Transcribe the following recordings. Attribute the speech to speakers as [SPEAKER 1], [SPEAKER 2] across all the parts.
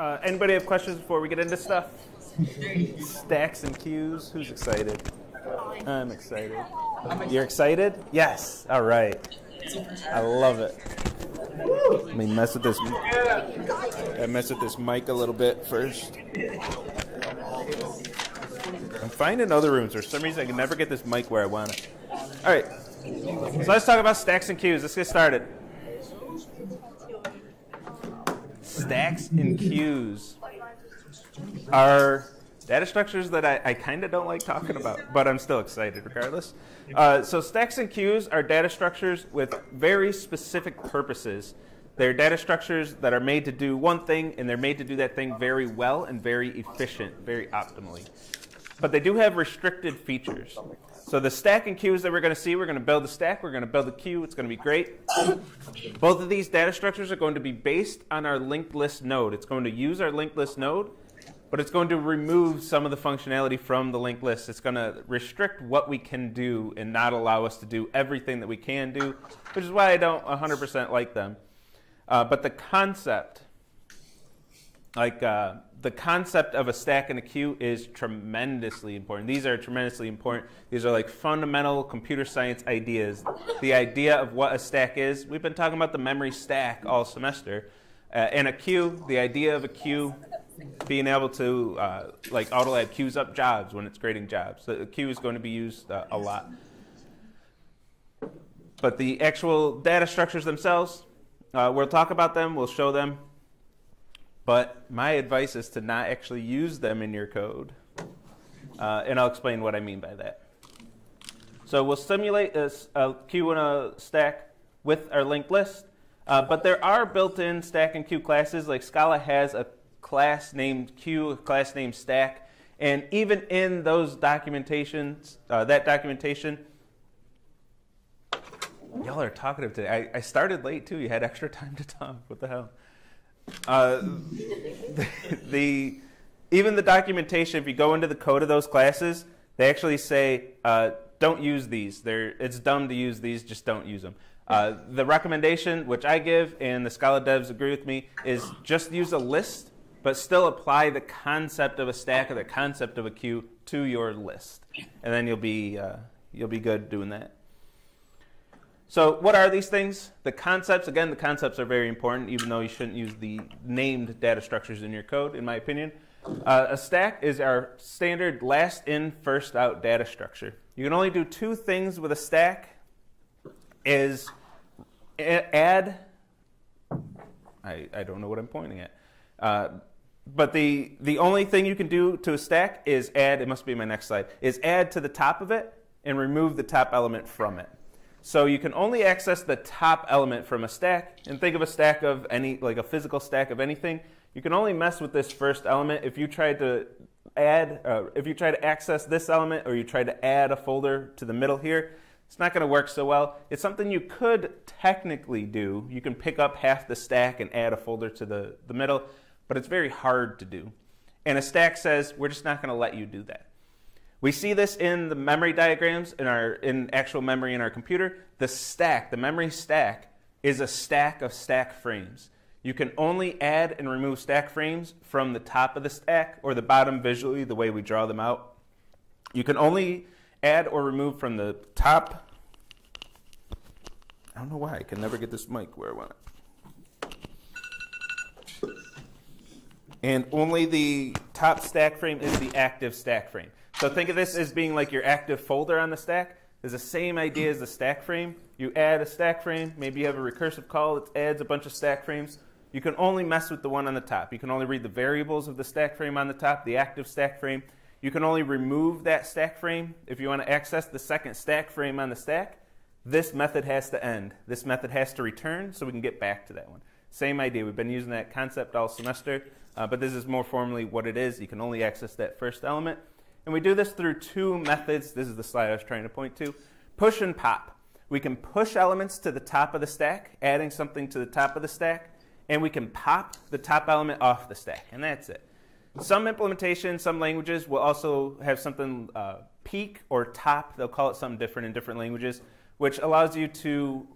[SPEAKER 1] Anybody have questions before we get into stuff? Stacks and queues. Who's excited? I'm excited. You're excited? Yes. All right. I love it. Let me mess with this. I mess with this mic a little bit first. I'm finding other rooms. For some reason, I can never get this mic where I want it. All right. So let's talk about stacks and queues. Let's get started. Stacks and queues are data structures that I kind of don't like talking about, but I'm still excited regardless. So stacks and queues are data structures with very specific purposes. They're data structures that are made to do one thing, and they're made to do that thing very well and very efficient, very optimally. But they do have restricted features. So the stack and queues that we're going to see, we're going to build a stack, we're going to build a queue, it's going to be great. Both of these data structures are going to be based on our linked list node. It's going to use our linked list node, but it's going to remove some of the functionality from the linked list. It's going to restrict what we can do and not allow us to do everything that we can do, which is why I don't 100% like them. But the concept, the concept of a stack and a queue is tremendously important. These are tremendously important. These are like fundamental computer science ideas. The idea of what a stack is, we've been talking about the memory stack all semester. And a queue, the idea of a queue, being able to like AutoLab queues up jobs when it's grading jobs. So a queue is going to be used a lot. But the actual data structures themselves, we'll talk about them, we'll show them. But my advice is to not actually use them in your code. And I'll explain what I mean by that. So we'll simulate a queue and a stack with our linked list. But there are built-in stack and queue classes. Like Scala has a class named queue, a class named stack. And even in those documentations, that documentation, y'all are talkative today. I started late, too. You had extra time to talk. What the hell? Even the documentation, if you go into the code of those classes, they actually say, don't use these. It's dumb to use these, just don't use them. The recommendation, which I give, and the Scala devs agree with me, is just use a list, but still apply the concept of a stack or the concept of a queue to your list. And then you'll be good doing that. So what are these things? The concepts, again, the concepts are very important, even though you shouldn't use the named data structures in your code, in my opinion. A stack is our standard last in, first out data structure. You can only do two things with a stack, is add, I don't know what I'm pointing at, but the only thing you can do to a stack is add, it must be my next slide, is add to the top of it and remove the top element from it. So you can only access the top element from a stack, and think of a stack of any, like a physical stack of anything. You can only mess with this first element if you try to access this element, or you try to add a folder to the middle here. It's not going to work so well. It's something you could technically do. You can pick up half the stack and add a folder to the middle, but it's very hard to do. And a stack says, we're just not going to let you do that. We see this in the memory diagrams in actual memory in our computer. The stack, the memory stack, is a stack of stack frames. You can only add and remove stack frames from the top of the stack or the bottom visually, the way we draw them out. You can only add or remove from the top. I don't know why I can never get this mic where I want it. And only the top stack frame is the active stack frame. So think of this as being like your active folder on the stack. It's the same idea as the stack frame. You add a stack frame. Maybe you have a recursive call that adds a bunch of stack frames. You can only mess with the one on the top. You can only read the variables of the stack frame on the top, the active stack frame. You can only remove that stack frame. If you want to access the second stack frame on the stack, this method has to end. This method has to return so we can get back to that one. Same idea. We've been using that concept all semester, but this is more formally what it is. You can only access that first element. And we do this through two methods. This is the slide I was trying to point to. Push and pop. We can push elements to the top of the stack, adding something to the top of the stack, and we can pop the top element off the stack, and that's it. Some implementations, some languages will also have something peak or top. They'll call it something different in different languages, which allows you to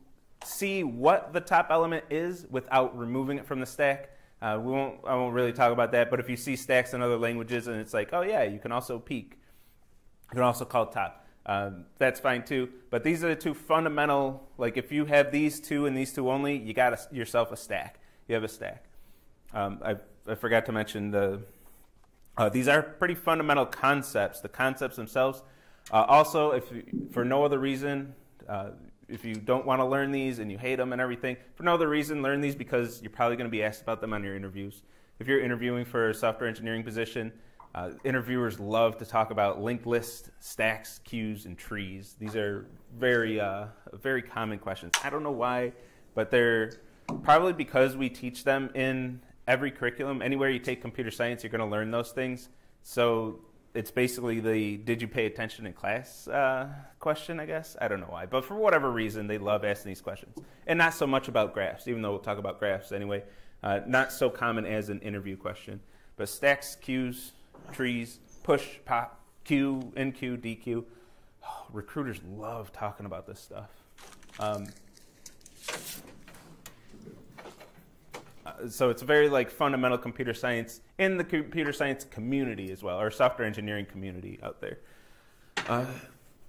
[SPEAKER 1] see what the top element is without removing it from the stack. I won't really talk about that, but if you see stacks in other languages and it's like, oh yeah, you can also peek. You can also call top. That's fine too. But these are the two fundamental, like if you have these two and these two only, you got yourself a stack. You have a stack. I forgot to mention these are pretty fundamental concepts, the concepts themselves. Also, for no other reason, if you don't want to learn these and you hate them and everything, for no other reason, learn these because you're probably going to be asked about them on your interviews. If you're interviewing for a software engineering position, interviewers love to talk about linked lists, stacks, queues, and trees. These are very common questions. I don't know why, but they're probably because we teach them in every curriculum. Anywhere you take computer science, you're going to learn those things. So it's basically the did you pay attention in class question, I guess. I don't know why. But for whatever reason, they love asking these questions. And not so much about graphs, even though we'll talk about graphs anyway. Not so common as an interview question. But stacks, queues, trees, push, pop, queue, NQ, DQ. Oh, recruiters love talking about this stuff. So it's very like fundamental computer science in the computer science community as well, or software engineering community out there.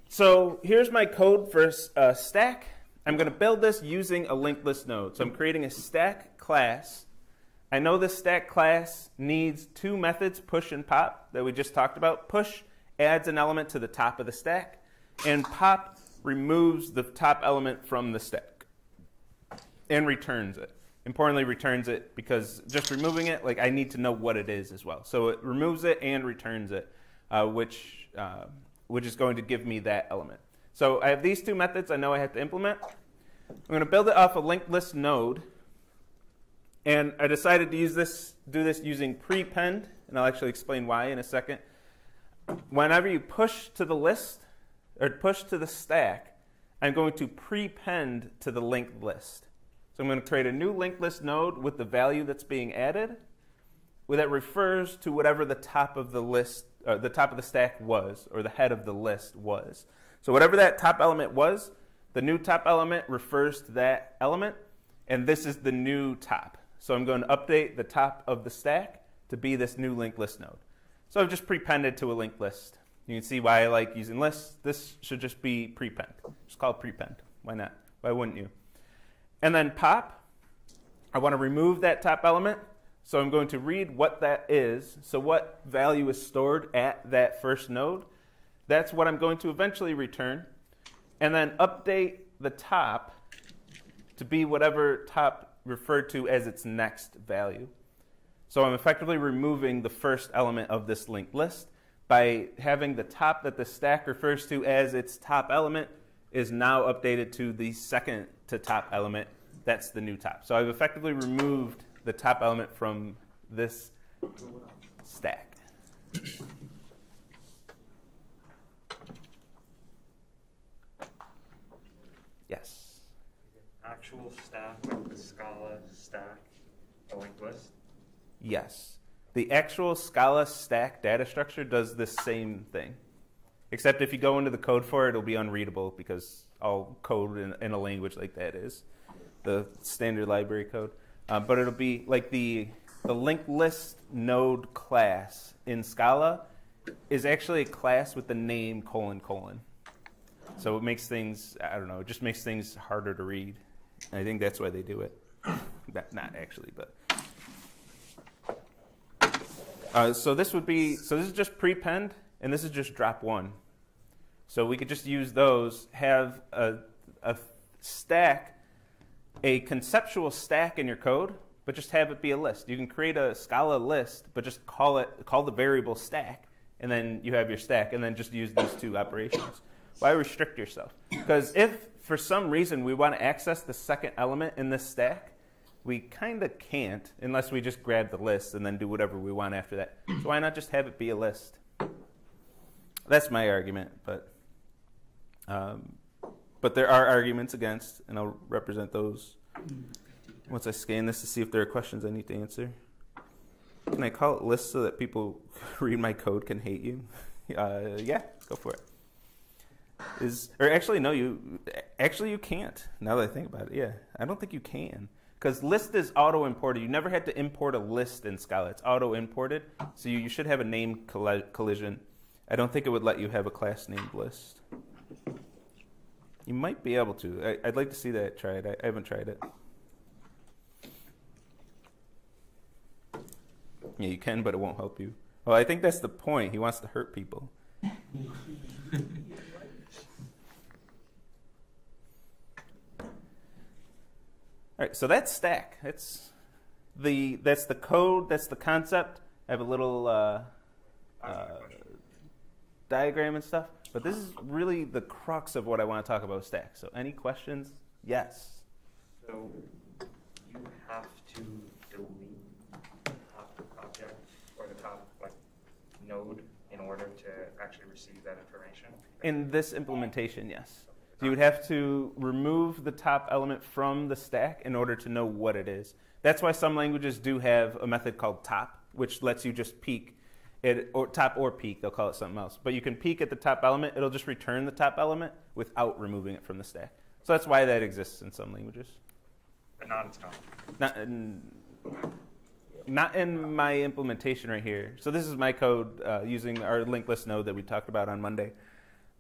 [SPEAKER 1] So here's my code for a stack. I'm going to build this using a linked list node. So I'm creating a stack class. I know this stack class needs two methods, push and pop, that we just talked about. Push adds an element to the top of the stack, and pop removes the top element from the stack and returns it. Importantly, returns it because just removing it, like I need to know what it is as well. So it removes it and returns it, which is going to give me that element. So I have these two methods I know I have to implement. I'm going to build it off a linked list node. And I decided to do this using prepend, and I'll actually explain why in a second. Whenever you push to the list, or push to the stack, I'm going to prepend to the linked list. So I'm going to create a new linked list node with the value that's being added, that refers to whatever the top of the list, the top of the stack was, or the head of the list was. So whatever that top element was, the new top element refers to that element, and this is the new top. So I'm going to update the top of the stack to be this new linked list node. So I've just prepended to a linked list. You can see why I like using lists. This should just be prepend. Just call it prepend. Why not? Why wouldn't you? And then pop, I want to remove that top element. So I'm going to read what that is. So what value is stored at that first node. That's what I'm going to eventually return. And then update the top to be whatever top referred to as its next value. So I'm effectively removing the first element of this linked list by having the top that the stack refers to as its top element is now updated to the second to top element. That's the new top. So I've effectively removed the top element from this stack. Yes.
[SPEAKER 2] Actual stack like the Scala stack, a linked list?
[SPEAKER 1] Yes. The actual Scala stack data structure does the same thing. Except if you go into the code for it, it'll be unreadable because all code in a language like that is the standard library code. But it'll be like the linked list node class in Scala is actually a class with the name : : So it makes things, I don't know, it just makes things harder to read. I think that's why they do it. Not actually, but. So this is just prepend, and this is just drop one. So we could just use those, have a stack, a conceptual stack in your code, but just have it be a list. You can create a Scala list, but just call the variable stack, and then you have your stack, and then just use these two operations. Why restrict yourself? Because if for some reason we want to access the second element in this stack, we kind of can't unless we just grab the list and then do whatever we want after that. So why not just have it be a list? That's my argument, but there are arguments against, and I'll represent those once I scan this to see if there are questions I need to answer. Can I call it list so that people who read my code can hate you? Yeah, go for it. You can't. Now that I think about it, yeah, I don't think you can, because list is auto-imported. You never had to import a list in Scala. It's auto-imported, so you should have a name collision. I don't think it would let you have a class named list. You might be able to. I'd like to see that tried. I haven't tried it. Yeah, you can, but it won't help you. Well, I think that's the point. He wants to hurt people. All right, so that's stack. That's the code. That's the concept. I have a little diagram and stuff. But this is really the crux of what I want to talk about with stack. So any questions? Yes.
[SPEAKER 2] So you have to delete the top object or the top node in order to actually receive that information?
[SPEAKER 1] In this implementation, yes. So you would have to remove the top element from the stack in order to know what it is. That's why some languages do have a method called top, which lets you just peek it, or top or peek, they'll call it something else. But you can peek at the top element, it'll just return the top element without removing it from the stack. So that's why that exists in some languages.
[SPEAKER 2] But not in Scala.
[SPEAKER 1] Not in my implementation right here. So this is my code using our linked list node that we talked about on Monday.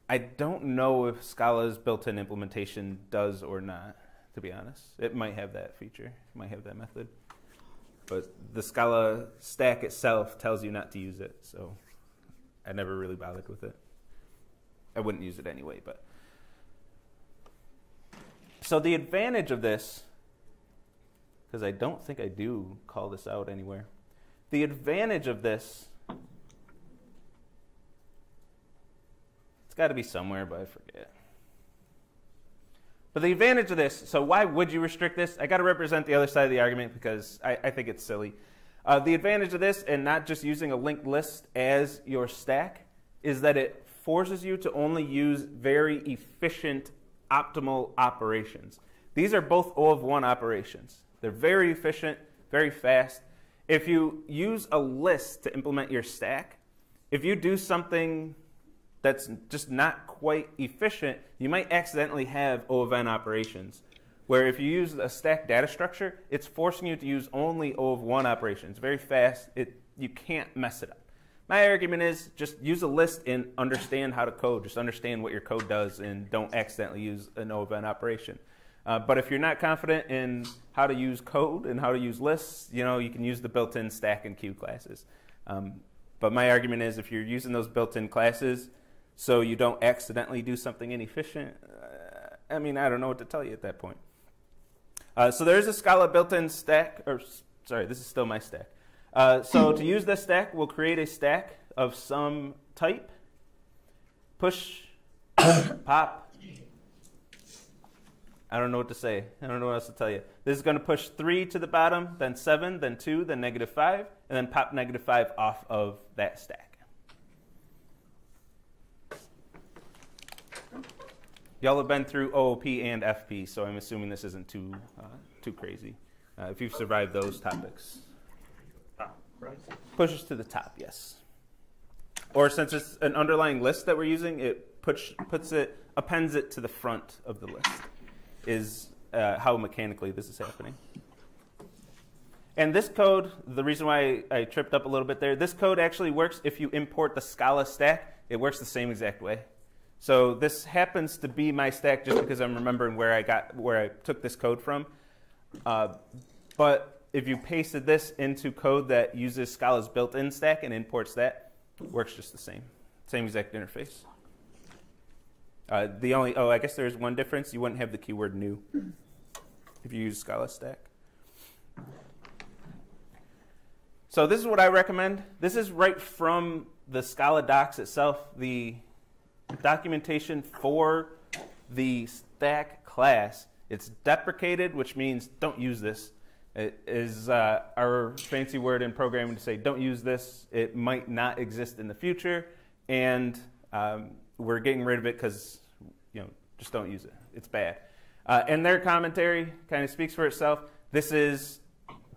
[SPEAKER 1] I don't know if Scala's built-in implementation does or not, to be honest. It might have that feature, it might have that method. But the Scala stack itself tells you not to use it, so I never really bothered with it. I wouldn't use it anyway, but. So the advantage of this, because I don't think I do call this out anywhere. The advantage of this, it's got to be somewhere, but I forget. But the advantage of this, so why would you restrict this? I got to represent the other side of the argument because I think it's silly. The advantage of this, and not just using a linked list as your stack, is that it forces you to only use very efficient, optimal operations. These are both O of 1 operations. They're very efficient, very fast. If you use a list to implement your stack, if you do something that's just not quite efficient, you might accidentally have O of n operations. Where if you use a stack data structure, it's forcing you to use only O of 1 operations. Very fast, you can't mess it up. My argument is just use a list and understand how to code. Just understand what your code does and don't accidentally use an O of n operation. But if you're not confident in how to use code and how to use lists, you can use the built-in stack and queue classes. But my argument is if you're using those built-in classes so you don't accidentally do something inefficient, I don't know what to tell you at that point. So there's a Scala built-in stack, this is still my stack. So to use this stack, we'll create a stack of some type, push, pop. I don't know what to say. I don't know what else to tell you. This is going to push 3 to the bottom, then 7, then 2, then -5, and then pop -5 off of that stack. Y'all have been through OOP and FP, so I'm assuming this isn't too crazy. If you've survived those topics.
[SPEAKER 2] Right.
[SPEAKER 1] Pushes to the top, yes. Or since it's an underlying list that we're using, it appends it to the front of the list. Is how mechanically this is happening. And this code, the reason why I tripped up a little bit there, this code actually works if you import the Scala stack. It works the same exact way. So this happens to be my stack just because I'm remembering where I took this code from. But if you pasted this into code that uses Scala's built-in stack and imports that, it works just the same. Same exact interface. I guess there's one difference. You wouldn't have the keyword new if you use Scala stack. So this is what I recommend. This is right from the Scala docs itself. The documentation for the stack class. It's deprecated, which means don't use this. It is our fancy word in programming to say don't use this. It might not exist in the future, and we're getting rid of it because, just don't use it. It's bad. And their commentary kind of speaks for itself. This is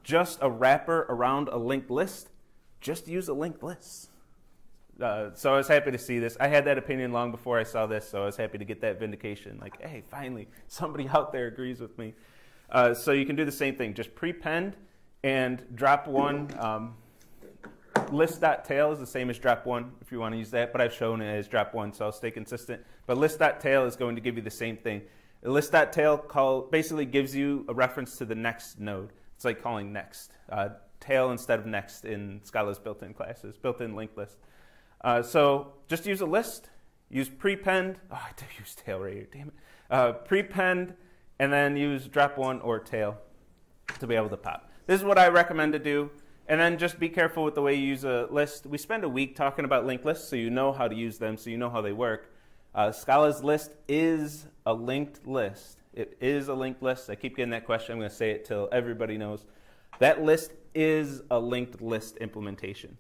[SPEAKER 1] just a wrapper around a linked list. Just use a linked list. So I was happy to see this. I had that opinion long before I saw this, so I was happy to get that vindication. Like, hey, finally, somebody out there agrees with me. So you can do the same thing. Just prepend and drop one. List.tail is the same as drop one if you want to use that, but I've shown it as drop one, so I'll stay consistent. But list.tail is going to give you the same thing. List.tail basically gives you a reference to the next node. It's like calling next. Tail instead of next in Scala's built-in classes, built-in linked list. So just use a list, use prepend. Oh, I did use tail right here, damn it. Prepend, and then use drop one or tail to be able to pop. This is what I recommend to do. And then just be careful with the way you use a list. We spend a week talking about linked lists, so you know how to use them, so you know how they work. Scala's list is a linked list. It is a linked list. I keep getting that question. I'm going to say it till everybody knows. That list is a linked list implementation.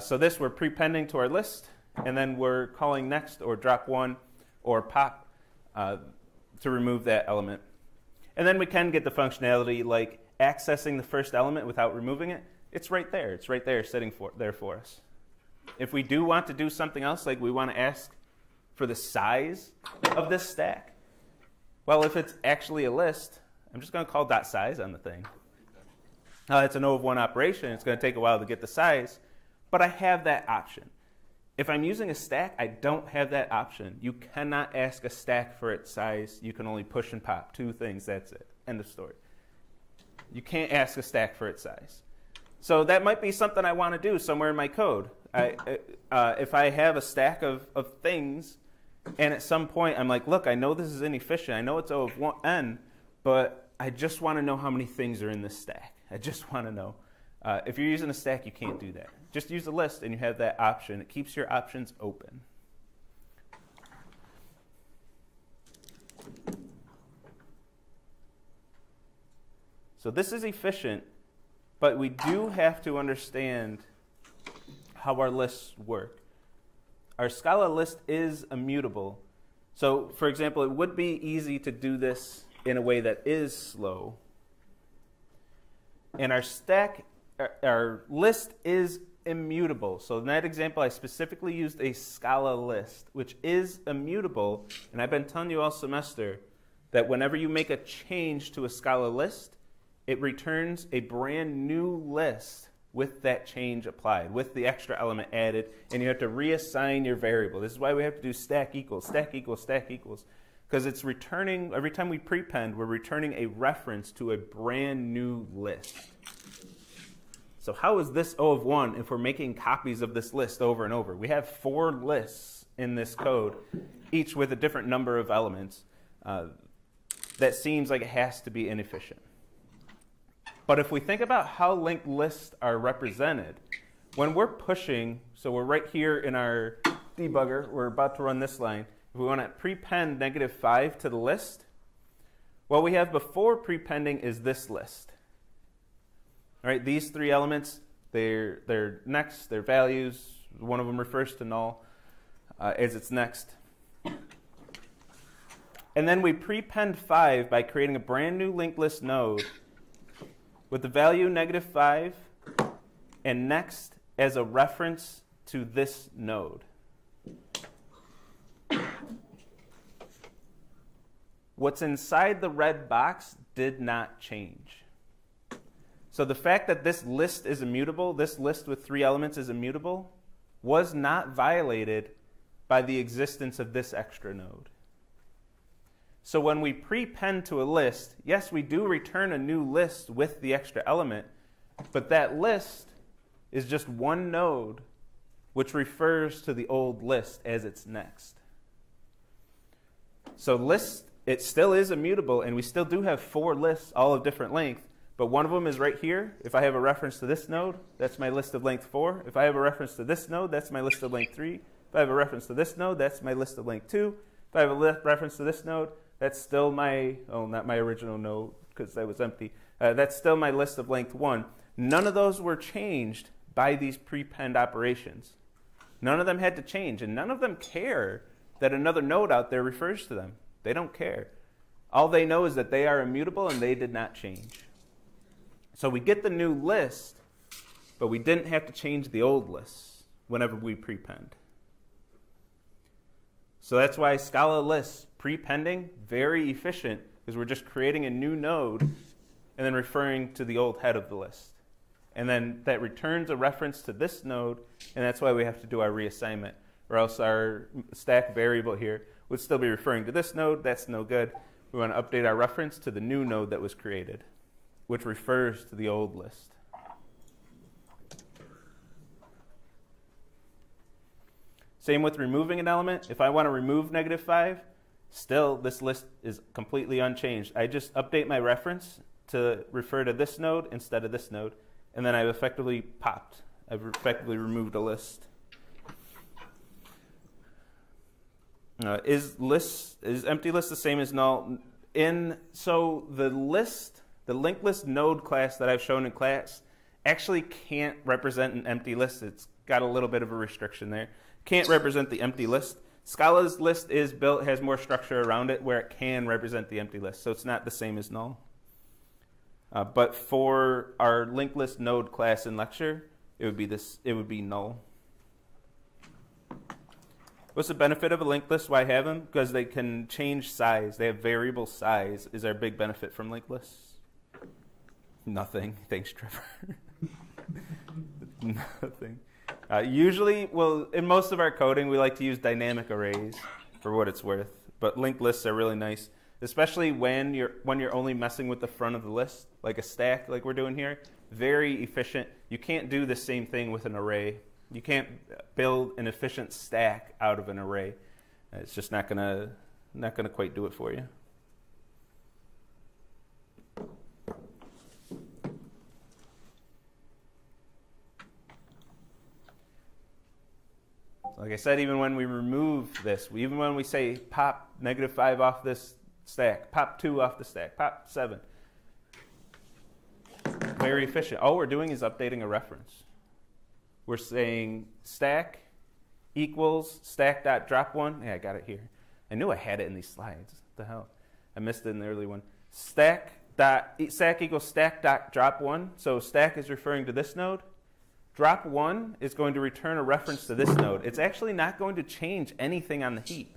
[SPEAKER 1] So this, we're prepending to our list, and then we're calling next or drop one or pop to remove that element. And then we can get the functionality like accessing the first element without removing it. It's right there. It's right there sitting there for us. If we do want to do something else, like we want to ask for the size of this stack, well, if it's actually a list, I'm just going to call .size on the thing. It's an O of 1 operation. It's going to take a while to get the size, but I have that option. If I'm using a stack, I don't have that option. You cannot ask a stack for its size. You can only push and pop 2 things. That's it. End of story. You can't ask a stack for its size. So that might be something I want to do somewhere in my code. If I have a stack of things, and at some point I'm like, look, I know this is inefficient. I know it's O of n, but I just want to know how many things are in this stack. I just want to know. If you're using a stack, you can't do that. Just use a list, and you have that option. It keeps your options open. So this is efficient, but we do have to understand how our lists work. Our Scala list is immutable. So, for example, it would be easy to do this in a way that is slow. And our list is immutable. So in that example, I specifically used a Scala list, which is immutable. And I've been telling you all semester that whenever you make a change to a Scala list, it returns a brand new list with that change applied, with the extra element added, and you have to reassign your variable. This is why we have to do stack equals, stack equals, stack equals, because it's returning, every time we prepend, we're returning a reference to a brand new list. So how is this O of 1 if we're making copies of this list over and over? We have 4 lists in this code, each with a different number of elements. That seems like it has to be inefficient. But if we think about how linked lists are represented, when we're pushing, so we're right here in our debugger, we're about to run this line. If we want to prepend -5 to the list, what we have before prepending is this list. All right, these 3 elements, they're next, they're values. One of them refers to null as its next. And then we prepend 5 by creating a brand new linked list node with the value -5 and next as a reference to this node. What's inside the red box did not change. So the fact that this list is immutable, this list with 3 elements is immutable, was not violated by the existence of this extra node. So when we prepend to a list, yes, we do return a new list with the extra element, but that list is just one node which refers to the old list as its next. So list, it still is immutable, and we still do have 4 lists, all of different length, but one of them is right here. If I have a reference to this node, that's my list of length 4. If I have a reference to this node, that's my list of length 3. If I have a reference to this node, that's my list of length 2. If I have a reference to this node, that's still my, not my original node because that was empty. That's still my list of length 1. None of those were changed by these prepend operations. None of them had to change, and none of them care that another node out there refers to them. They don't care. All they know is that they are immutable and they did not change. So we get the new list, but we didn't have to change the old lists whenever we prepend. So that's why Scala lists, prepending, very efficient, because we're just creating a new node and then referring to the old head of the list. And then that returns a reference to this node, and that's why we have to do our reassignment, or else our stack variable here would still be referring to this node. That's no good. We want to update our reference to the new node that was created, which refers to the old list. Same with removing an element. If I want to remove -5, still this list is completely unchanged. I just update my reference to refer to this node instead of this node, and then I've effectively popped. I've effectively removed a list. Is empty list the same as null? So the linked list node class that I've shown in class actually can't represent an empty list. It's got a little bit of a restriction there. Can't represent the empty list. Scala's list is built, has more structure around it where it can represent the empty list. So it's not the same as null. But for our linked list node class in lecture, it would be null. What's the benefit of a linked list? Why have them? Because they can change size. They have variable size is our big benefit from linked lists. Nothing. Thanks, Trevor. Nothing. Usually, well, in most of our coding, we like to use dynamic arrays for what it's worth. But linked lists are really nice, especially when you're only messing with the front of the list, like a stack like we're doing here. Very efficient. You can't do the same thing with an array. You can't build an efficient stack out of an array. It's just not gonna quite do it for you. Like I said, even when we remove this, even when we say pop -5 off this stack, pop 2 off the stack, pop 7, very efficient. All we're doing is updating a reference. We're saying stack equals stack.drop1. Yeah, I got it here. I knew I had it in these slides. What the hell? I missed it in the early one. Stack equals stack.drop1. So stack is referring to this node. Drop1 is going to return a reference to this node. It's actually not going to change anything on the heap.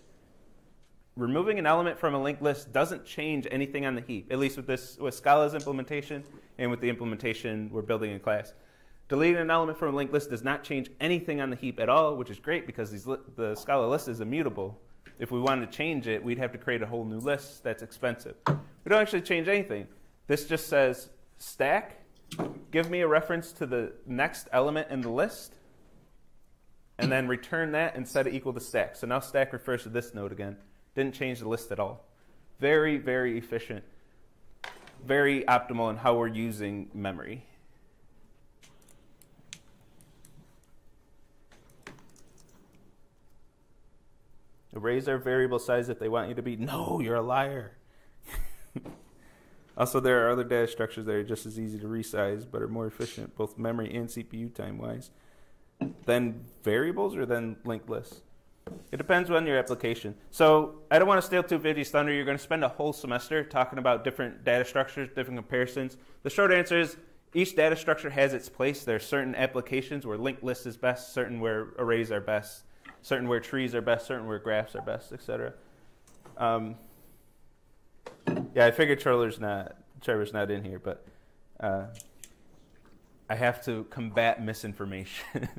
[SPEAKER 1] Removing an element from a linked list doesn't change anything on the heap, at least with Scala's implementation and with the implementation we're building in class. Deleting an element from a linked list does not change anything on the heap at all, which is great because the Scala list is immutable. If we wanted to change it, we'd have to create a whole new list. That's expensive. We don't actually change anything. This just says stack, give me a reference to the next element in the list, and then return that and set it equal to stack. So now stack refers to this node again. Didn't change the list at all. Very, very efficient. Very optimal in how we're using memory. Arrays are variable size if they want you to be. No, you're a liar. Also, there are other data structures that are just as easy to resize but are more efficient, both memory and CPU time-wise, than variables or than linked lists. It depends on your application. So I don't want to steal 250's thunder. You're going to spend a whole semester talking about different data structures, different comparisons. The short answer is each data structure has its place. There are certain applications where linked lists is best, certain where arrays are best, certain where trees are best, certain where graphs are best, etc. Yeah, I figured Trevor's not in here, but I have to combat misinformation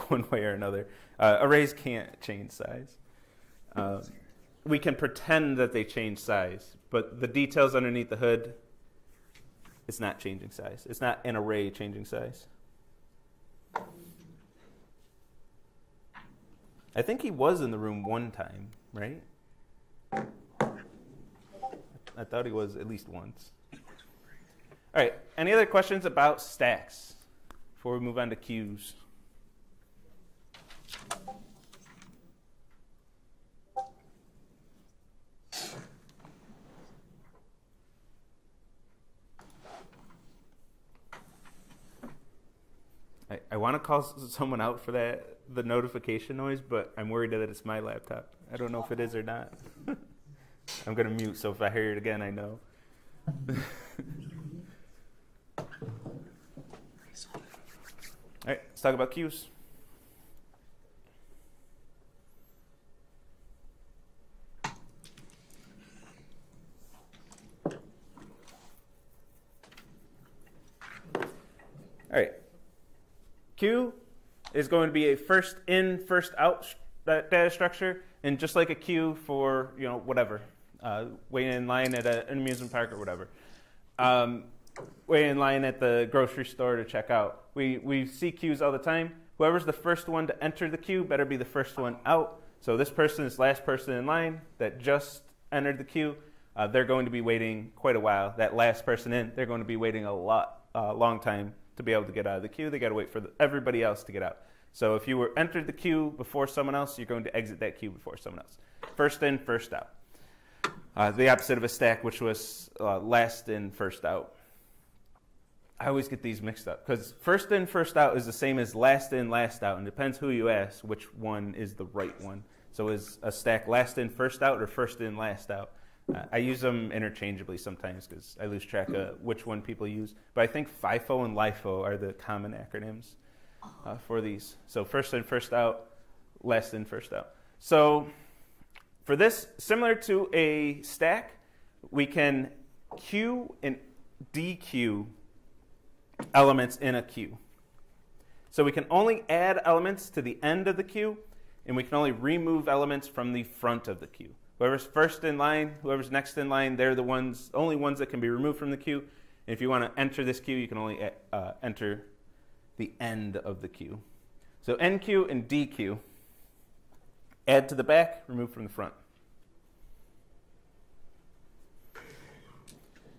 [SPEAKER 1] one way or another. Arrays can't change size. We can pretend that they change size, but the details underneath the hood, it's not changing size. It's not an array changing size. I think he was in the room one time, right? I thought he was at least once. All right, any other questions about stacks before we move on to queues? I want to call someone out for the notification noise, but I'm worried that it's my laptop. I don't know if it is or not. I'm going to mute, so if I hear it again, I know. All right, let's talk about queues. queue is going to be a first in, first out data structure, and just like a queue for whatever, waiting in line at an amusement park or whatever, waiting in line at the grocery store to check out. We see queues all the time. Whoever's the first one to enter the queue better be the first one out. So this person is the last person in line that just entered the queue. They're going to be waiting quite a while. That last person in, they're going to be waiting a long time to be able to get out of the queue. They got to wait for everybody else to get out. So if you entered the queue before someone else, you're going to exit that queue before someone else. First in, first out. The opposite of a stack, which was last in, first out. I always get these mixed up because first in, first out is the same as last in, last out, and it depends who you ask which one is the right one. So is a stack last in, first out, or first in, last out? I use them interchangeably sometimes because I lose track of which one people use. But I think FIFO and LIFO are the common acronyms for these. So first in, first out, last in, first out. So for this, similar to a stack, we can queue and dequeue elements in a queue. So we can only add elements to the end of the queue, and we can only remove elements from the front of the queue. Whoever's first in line, whoever's next in line, they're the only ones that can be removed from the queue. And if you want to enter this queue, you can only enter the end of the queue. So NQ and DQ, add to the back, remove from the front.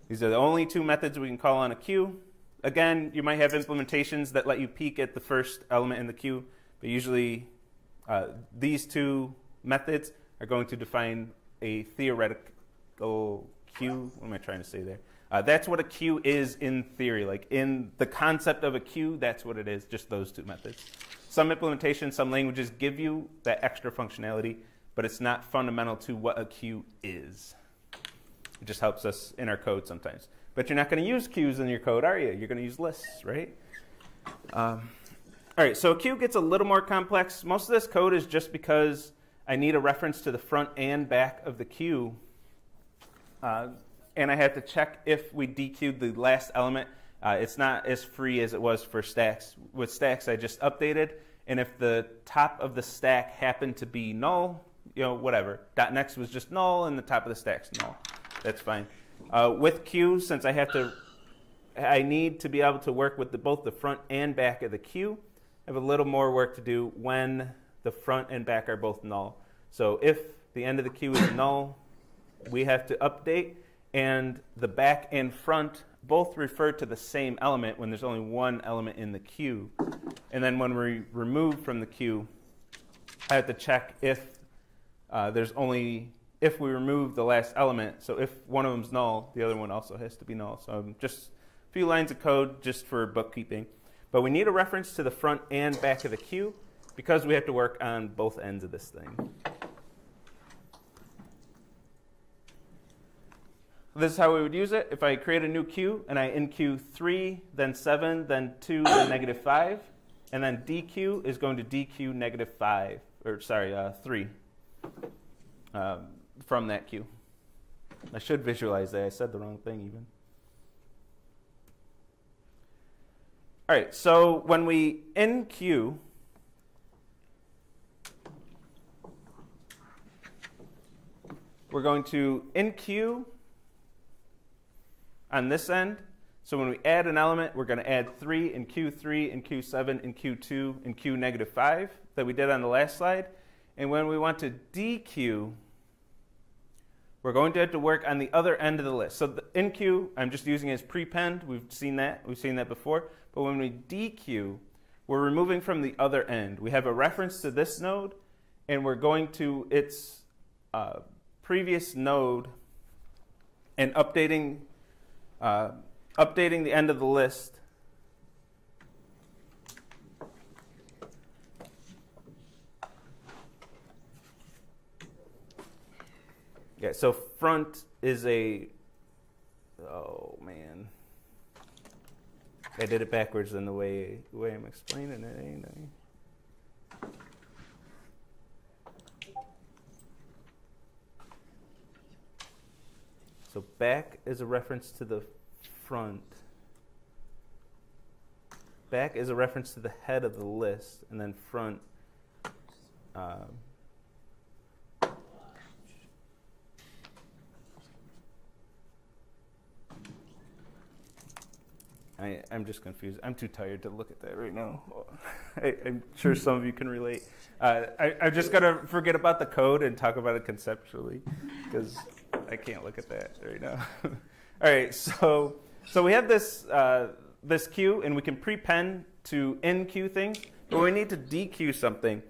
[SPEAKER 1] These are the only two methods we can call on a queue. Again, you might have implementations that let you peek at the first element in the queue, but usually these two methods are going to define a theoretical queue. What am I trying to say there? That's what a queue is in theory. Like in the concept of a queue, that's what it is, just those two methods. Some implementations, some languages give you that extra functionality, but it's not fundamental to what a queue is. It just helps us in our code sometimes. But you're not going to use queues in your code, are you? You're going to use lists, right? All right, so a queue gets a little more complex. Most of this code is just because I need a reference to the front and back of the queue. And I have to check if we dequeued the last element. It's not as free as it was for stacks. With stacks, I just updated. And if the top of the stack happened to be null, whatever. .next was just null, and the top of the stack's null. That's fine. With queues, since I need to be able to work with both the front and back of the queue, I have a little more work to do when the front and back are both null. So if the end of the queue is null, we have to update, and the back and front both refer to the same element when there's only one element in the queue. And then when we remove from the queue, I have to check if if we remove the last element. So if one of them's null, the other one also has to be null. So just a few lines of code just for bookkeeping. But we need a reference to the front and back of the queue because we have to work on both ends of this thing. This is how we would use it. If I create a new queue and I enqueue 3, then 7, then 2, then -5, and then dequeue is going to dequeue -3 from that queue. I should visualize that. I said the wrong thing even. All right, so when we enqueue, we're going to enqueue on this end. So when we add an element, we're going to add 3 in Q3, in Q7, in Q2, in Q -5 that we did on the last slide. And when we want to dequeue, we're going to have to work on the other end of the list. So the enqueue, I'm just using it as prepend. We've seen that before. But when we dequeue, we're removing from the other end. We have a reference to this node, and we're going to its previous node and updating the end of the list. Yeah, so front is oh man. I did it backwards in the way I'm explaining it, ain't I? So back is a reference to the front. back is a reference to the head of the list, and then front. I'm just confused. I'm too tired to look at that right now. I'm sure some of you can relate. I'm just going to forget about the code and talk about it conceptually, because I can't look at that right now. All right, so we have this queue, and we can prepend to enqueue things, but we need to dequeue something.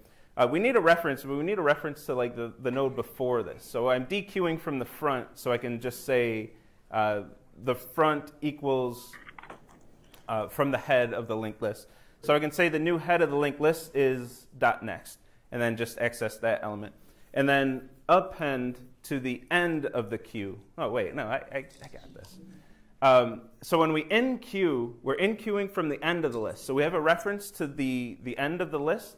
[SPEAKER 1] We need a reference, but we need a reference to like the node before this. So I'm dequeuing from the front, so I can just say the front equals from the head of the linked list. So I can say the new head of the linked list is .next, and then just access that element. And then append to the end of the queue. Oh, wait, no, I got this. So when we enqueue, we're enqueuing from the end of the list. So we have a reference to the end of the list.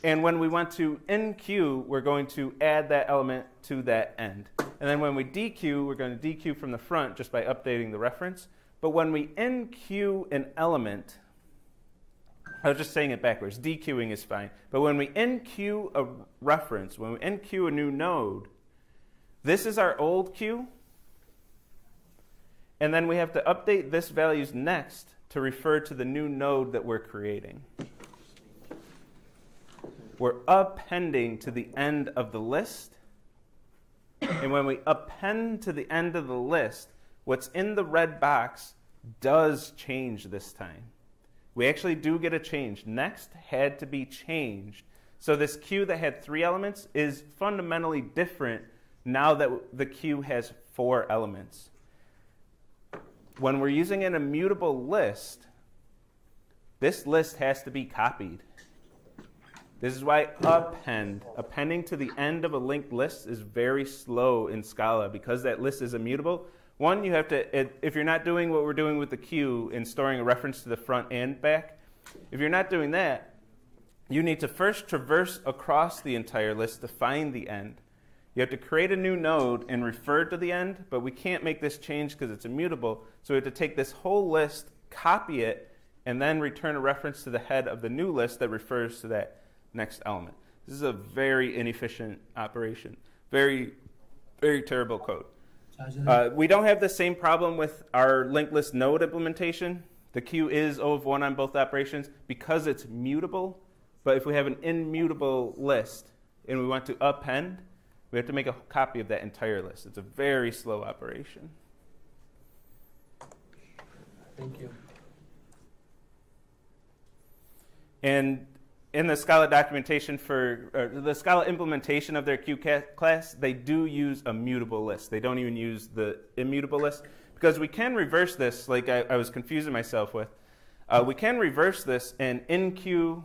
[SPEAKER 1] And when we want to enqueue, we're going to add that element to that end. And then when we dequeue, we're going to dequeue from the front just by updating the reference. But when we enqueue an element, I was just saying it backwards. Dequeuing is fine. But when we enqueue a reference, when we enqueue a new node, this is our old queue. And then we have to update this values next to refer to the new node that we're creating. We're appending to the end of the list. And when we append to the end of the list, what's in the red box does change this time. We actually do get a change. Next had to be changed. So this queue that had 3 elements is fundamentally different now that the queue has 4 elements. When we're using an immutable list, this list has to be copied. This is why appending to the end of a linked list is very slow in Scala, because that list is immutable. One, you have to, if you're not doing what we're doing with the queue and storing a reference to the front and back, if you're not doing that, you need to first traverse across the entire list to find the end. You have to create a new node and refer to the end, but we can't make this change because it's immutable. So we have to take this whole list, copy it, and then return a reference to the head of the new list that refers to that next element. This is a very inefficient operation. Very, very terrible code. We don't have the same problem with our linked list node implementation. The queue is O of 1 on both operations because it's mutable. But if we have an immutable list and we want to append, we have to make a copy of that entire list. It's a very slow operation.
[SPEAKER 3] Thank you.
[SPEAKER 1] And in the Scala documentation for the Scala implementation of their queue class, they do use a mutable list. They don't even use the immutable list, because we can reverse this, like I was confusing myself with. We can reverse this and enqueue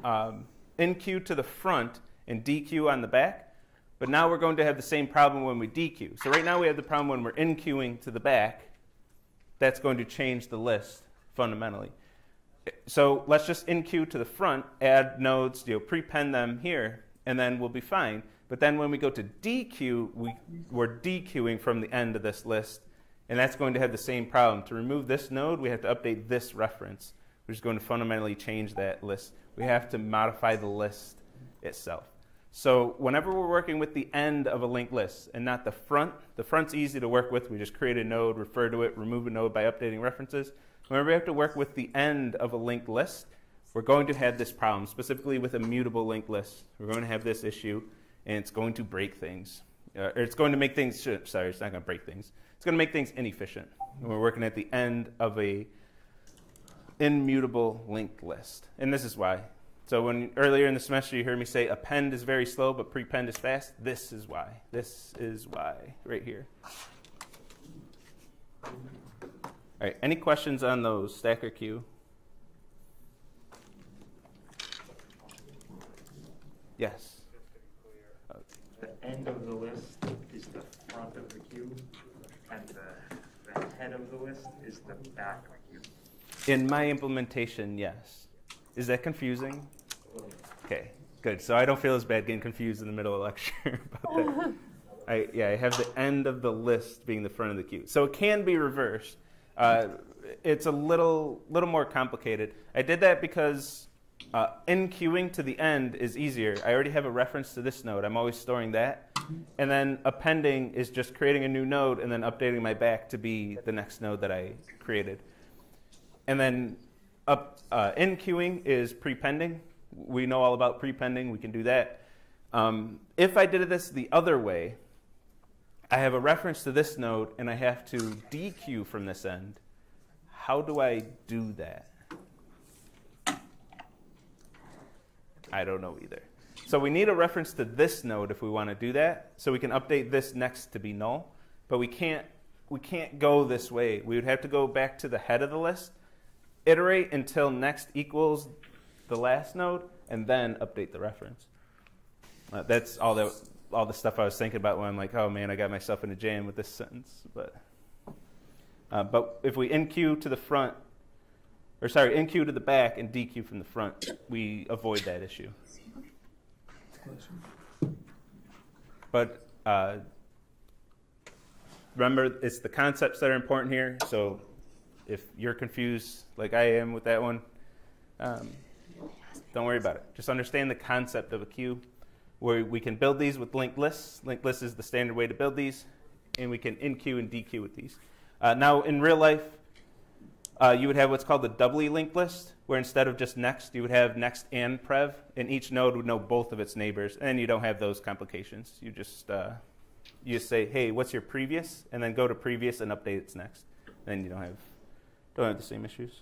[SPEAKER 1] to the front and dequeue on the back. But now we're going to have the same problem when we dequeue. So right now we have the problem when we're enqueuing to the back. That's going to change the list fundamentally. So let's just enqueue to the front, add nodes, prepend them here, and then we'll be fine. But then when we go to dequeue, we're dequeuing from the end of this list, and that's going to have the same problem. To remove this node, we have to update this reference, which is going to fundamentally change that list. We have to modify the list itself. So whenever we're working with the end of a linked list and not the front's easy to work with. We just create a node, refer to it, remove a node by updating references. Whenever we have to work with the end of a linked list, we're going to have this problem, specifically with a mutable linked list. We're going to have this issue, and it's going to break things. Or it's going to make things, sorry, it's not going to break things. It's going to make things inefficient when we're working at the end of a immutable linked list. And this is why. So when earlier in the semester you heard me say append is very slow, but prepend is fast, this is why. This is why, right here. All right, any questions on those, stack or queue? Yes.
[SPEAKER 2] Just to be clear, the end of the list is the front of the queue, and the head of the list is the back of the queue.
[SPEAKER 1] In my implementation, yes. Is that confusing? Okay, good. So I don't feel as bad getting confused in the middle of a lecture about that. I have the end of the list being the front of the queue. So it can be reversed. it's a little more complicated. I did that because enqueuing to the end is easier. I already have a reference to this node. I'm always storing that. And then appending is just creating a new node and then updating my back to be the next node that I created. And then enqueuing is prepending. We know all about prepending. We can do that. If I did this the other way, I have a reference to this node, and I have to dequeue from this end. How do I do that? I don't know either. So we need a reference to this node if we want to do that, so we can update this next to be null. But we can't go this way. We would have to go back to the head of the list, iterate until next equals the last node, and then update the reference. That's all the stuff I was thinking about when I'm like, oh man, I got myself in a jam with this sentence. But if we enqueue to the front, or sorry, enqueue to the back and dequeue from the front, we avoid that issue. But remember, it's the concepts that are important here. So if you're confused like I am with that one, don't worry about it. Just understand the concept of a queue. Where we can build these with linked lists. Linked lists is the standard way to build these. And we can enqueue and dequeue with these. Now, in real life, you would have what's called the doubly linked list, where instead of just next, you would have next and prev, and each node would know both of its neighbors, and you don't have those complications. You just say, hey, what's your previous, and then go to previous and update its next. Then you don't have the same issues.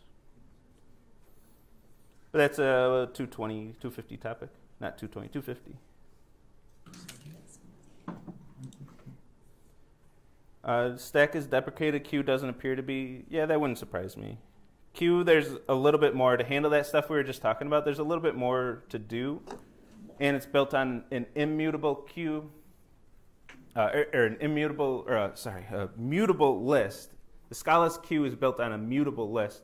[SPEAKER 1] But that's a 220, 250 topic, not 220, 250. Stack is deprecated. Queue doesn't appear to be. Yeah, that wouldn't surprise me. Queue, there's a little bit more to handle that stuff we were just talking about. There's a little bit more to do, and it's built on an immutable queue, a mutable list. The Scala's queue is built on a mutable list.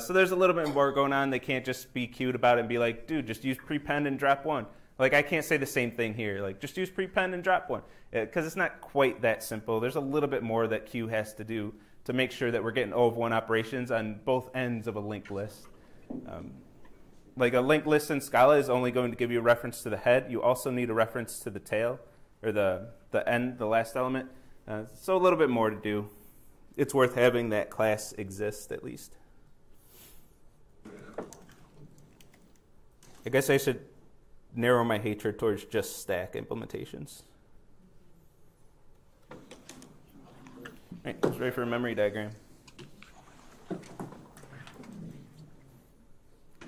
[SPEAKER 1] So there's a little bit more going on. They can't just be queued about it and be like, dude, just use prepend and drop one. Like, I can't say the same thing here. Like, just use prepend and drop one. Because it's not quite that simple. There's a little bit more that queue has to do to make sure that we're getting O of 1 operations on both ends of a linked list. Like a linked list in Scala is only going to give you a reference to the head. You also need a reference to the tail, or the end, the last element. So a little bit more to do. It's worth having that class exist, at least. I guess I should narrow my hatred towards just stack implementations. All right, let's ready for a memory diagram.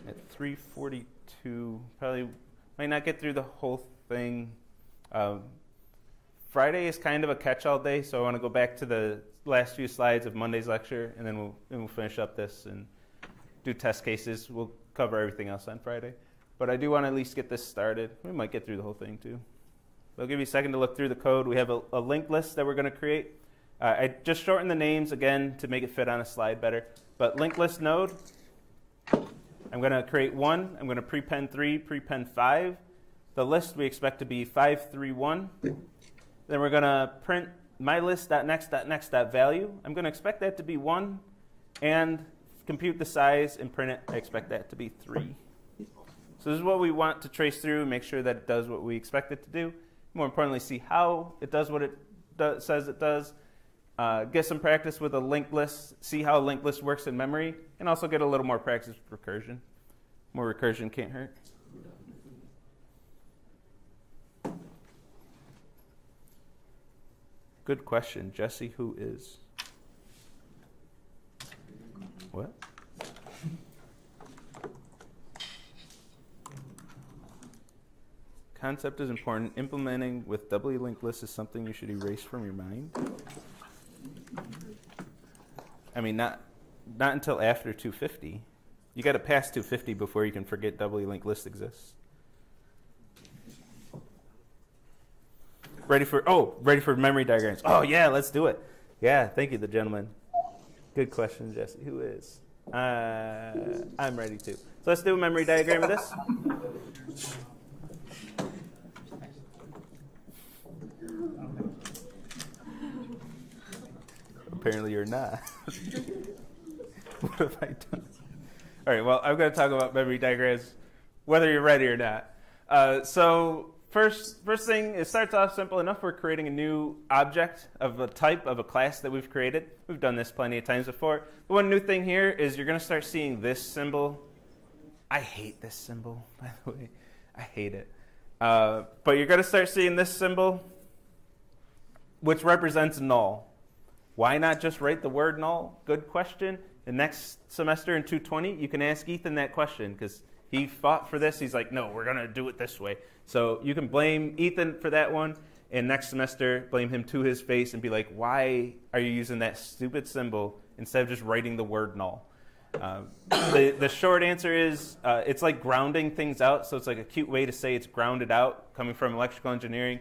[SPEAKER 1] At 3:42, probably might not get through the whole thing. Friday is kind of a catch-all day, so I want to go back to the last few slides of Monday's lecture, and then we'll finish up this and do test cases. We'll cover everything else on Friday. But I do want to at least get this started. We might get through the whole thing, too. I'll give you a second to look through the code. We have a linked list that we're going to create. I just shortened the names, again, to make it fit on a slide better. But linked list node, I'm going to create 1. I'm going to prepend 3, prepend 5. The list we expect to be 531. Then we're going to print mylist.next.next.value. I'm going to expect that to be 1. And compute the size and print it. I expect that to be 3. So this is what we want to trace through, make sure that it does what we expect it to do. More importantly, see how it does what it says it does. Get some practice with a linked list, see how a linked list works in memory, and also get a little more practice with recursion. More recursion can't hurt. Good question. Jesse, who is? What? Concept is important. Implementing with doubly linked lists is something you should erase from your mind. I mean, not until after 250. You got to pass 250 before you can forget doubly linked list exists. Ready for memory diagrams. Oh yeah, let's do it. Yeah, thank you, the gentleman. Good question, Jesse. Who is? I'm ready to. So let's do a memory diagram of this. Apparently you're not. What have I done? All right, well, I'm going to talk about memory diagrams, whether you're ready or not. So first thing, it starts off simple enough. We're creating a new object of a type of a class that we've created. We've done this plenty of times before. The one new thing here is you're going to start seeing this symbol. I hate this symbol, by the way. I hate it. But you're going to start seeing this symbol, which represents null. Why not just write the word null? Good question. And next semester in 220, you can ask Ethan that question because he fought for this. He's like, no, we're going to do it this way. So you can blame Ethan for that one. And next semester, blame him to his face and be like, why are you using that stupid symbol instead of just writing the word null? The short answer is it's like grounding things out. So it's like a cute way to say it's grounded out coming from electrical engineering.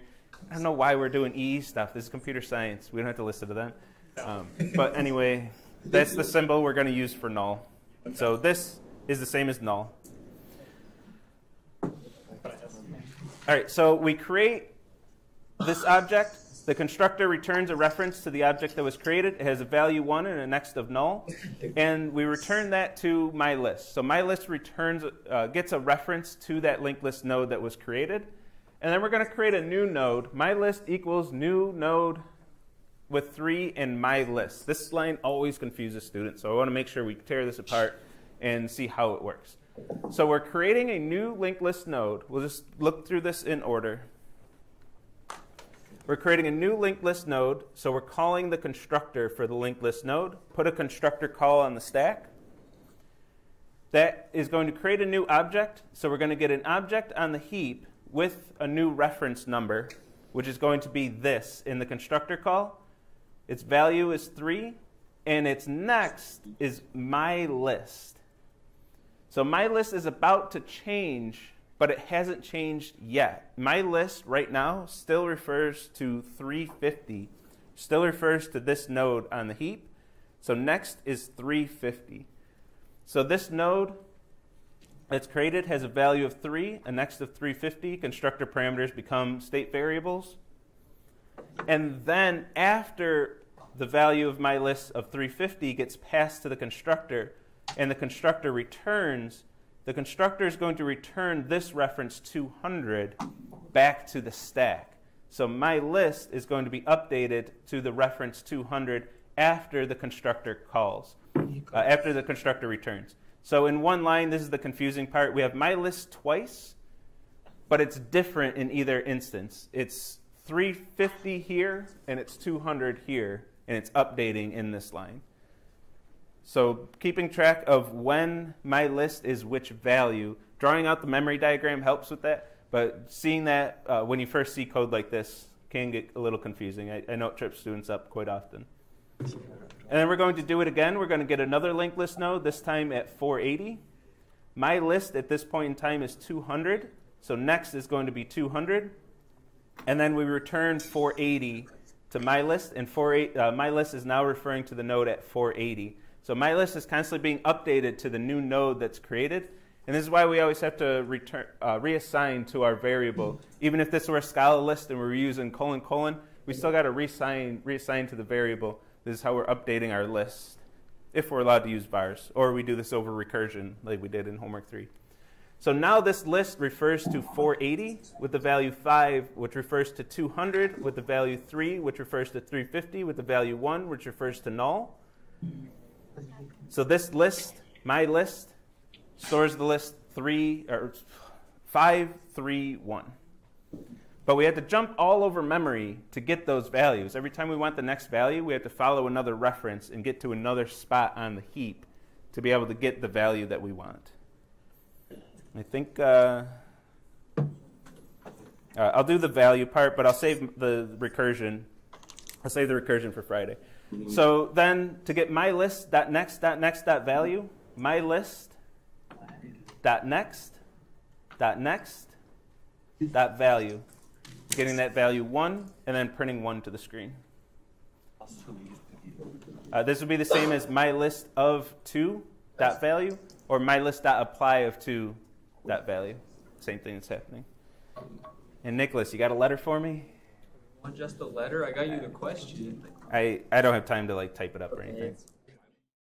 [SPEAKER 1] I don't know why we're doing EE stuff. This is computer science. We don't have to listen to them. But anyway, that's the symbol we're going to use for null. So this is the same as null. All right, so we create this object. The constructor returns a reference to the object that was created. It has a value 1 and a next of null. And we return that to myList. So myList returns, gets a reference to that linked list node that was created. And then we're going to create a new node. MyList equals new node with 3 and myList. This line always confuses students, so I want to make sure we tear this apart and see how it works. So we're creating a new linked list node. We'll just look through this in order. We're creating a new linked list node, so we're calling the constructor for the linked list node. Put a constructor call on the stack. That is going to create a new object, so we're going to get an object on the heap with a new reference number, which is going to be this in the constructor call. Its value is 3, and its next is myList. So myList is about to change, but it hasn't changed yet. MyList right now still refers to 350, still refers to this node on the heap. So next is 350. So this node that's created has a value of 3, a next of 350. Constructor parameters become state variables. And then after the value of myList of 350 gets passed to the constructor and the constructor returns, the constructor is going to return this reference 200 back to the stack. So myList is going to be updated to the reference 200 after the constructor calls, after the constructor returns. So in one line, this is the confusing part. We have myList twice, but it's different in either instance. It's 350 here, and it's 200 here, and it's updating in this line. So keeping track of when myList is which value, drawing out the memory diagram helps with that, but seeing that when you first see code like this can get a little confusing. I know it trips students up quite often. And then we're going to do it again. We're going to get another linked list node, this time at 480. MyList at this point in time is 200, so next is going to be 200. And then we return 480 to myList, and myList is now referring to the node at 480. So myList is constantly being updated to the new node that's created. And this is why we always have to reassign to our variable. Even if this were a Scala list and we're using : : we still got to reassign to the variable. This is how we're updating our list, if we're allowed to use vars. Or we do this over recursion, like we did in homework 3. So now this list refers to 480 with the value 5, which refers to 200 with the value 3, which refers to 350 with the value 1, which refers to null. So this list, myList, stores the list 5, 3, 1. But we had to jump all over memory to get those values. Every time we want the next value, we have to follow another reference and get to another spot on the heap to be able to get the value that we want. I think I'll do the value part, but I'll save the recursion. I'll save the recursion for Friday. So then to get myList.next.next.value, myList.next.next.value, getting that value 1 and then printing 1 to the screen. This would be the same as myList of 2.value or myList.apply of 2.value. Same thing that's happening. And Nicholas, you got a letter for me?
[SPEAKER 3] Want just a letter? I got you the question.
[SPEAKER 1] I don't have time to like type it up or anything.